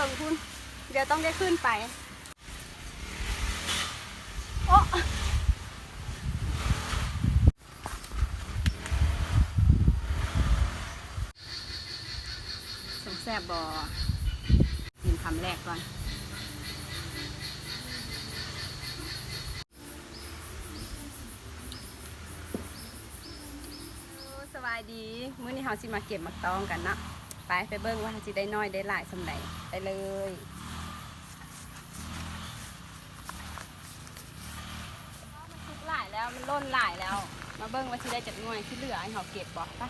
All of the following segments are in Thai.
ถึงคุณเดี๋ยวต้องได้ขึ้นไปโอ้สงแซ่บบอกินคำแรกก่อนสบายดีมื้อนี้เราสิมาเก็บมักตองกันเนาะไปเบิ่งว่าสิได้น้อยได้หลายสำใดไปเลยมันทุกหลายแล้วมันล้นหลายแล้วมาเบิ่งว่าสิได้จักหน่วยที่เหลือให้เราเก็บบ่ไป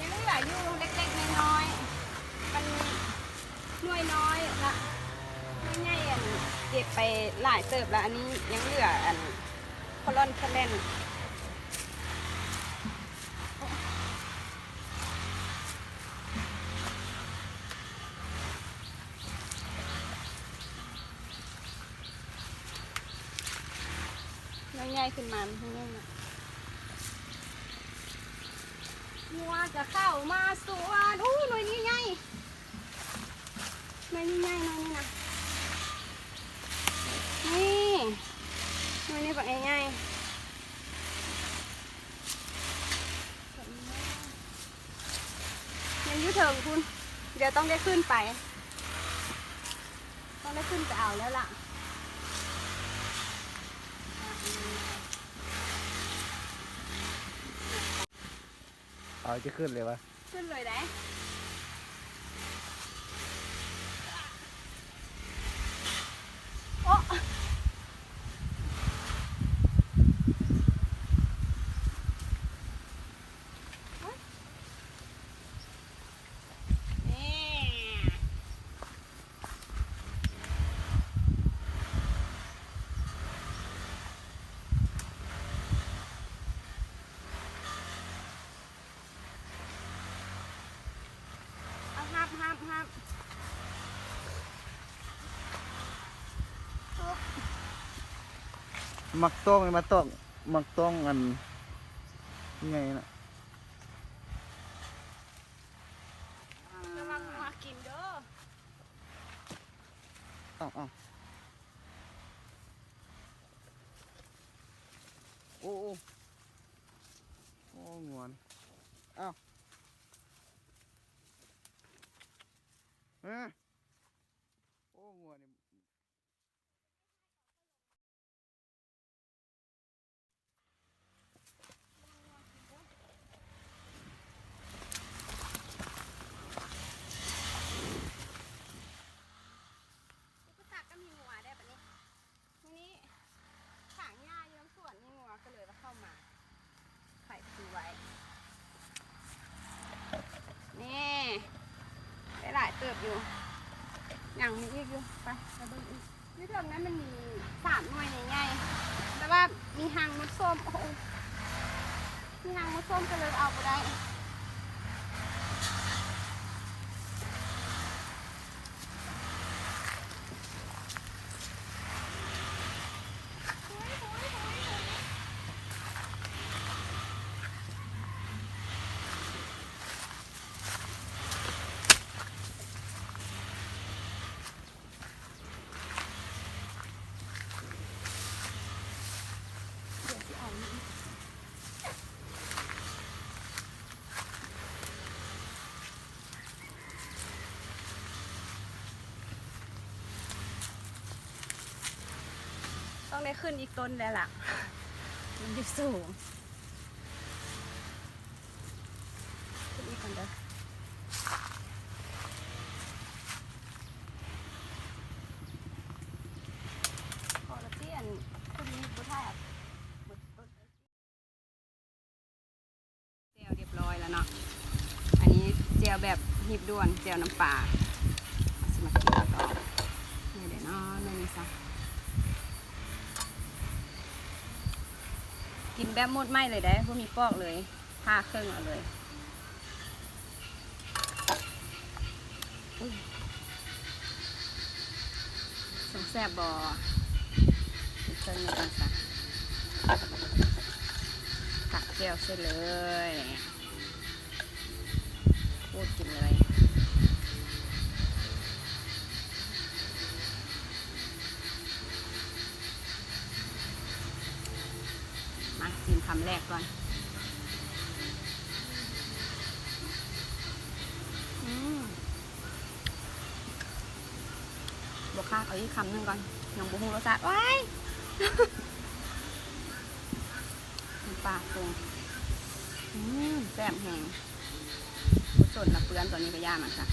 ยังเหลืออยู่เล็กๆน้อยๆมันหน่วยน้อยละไม่ใหญ่อันเก็บไปหลายเติบแล้วอันนี้ยังเหลืออันคอลอนคอแลนง่ายขึ้นมามันง่ายนะงัวจะเข้ามาสวนอู้หน่วยนี้ใหญ่หน่วยนี้ใหญ่หน่วยนี้นะนี่หน่วยนี้แบบง่ายยังยืดเถิงคุณเดี๋ยวต้องได้ขึ้นไปต้องได้ขึ้นไปเอาแล้วล่ะเอาจะขึ้นเลยวะขึ้นเลยได้โอ้ห้ามมักต้องมาต้องมักต้องอันไงนะระวังมากินเด้อเอาโอ้งวนเอาโอ้งวนนี่ก็มีงัวได้ปะนี่ทีนี้ถางหญ้าอยู่น้ำสวนนี่งัวก็เลยเข้ามาไข่ปูไว้นี่ได้หลายเติบอยู่อย่างมีอีกอยู่ไปเบิ่งอีกที่ตรงนั้นมันมี3 หน่วยใหญ่ๆแต่ว่ามีหางมดส้มโอ้โหมีหางมดส้มก็เลยเอาไปได้ต้องได้ขึ้นอีกต้นแล้วล่ะมันอยู่สูงขึ้นอีกคนเด้อขอละเตี้ยนคุณมีบุท่าเจลเรียบร้อยแล้วเนาะอันนี้เจลแบบหีบด่วนเจลน้ำปลาสมัครกินต่อนี่เดี๋ยวเนาะนี่ซะกินแบบหมดไหมเลยได้พวกมีปอกเลยผ้าเครื่องเอาเลยสงแซ่บบอ เพิ่งก่อนค่ะตักแก้วเสร็จเลยพูดกินเลยมากินคำแรกก่อนบวกข้าเอาอีกคำหนึ่งก่อนยังบุ้งรสชาติว้ายปลาปรุงแซ่บแห้งสดละเปื้อนตัวนี้ก็ย่ามันค่ะ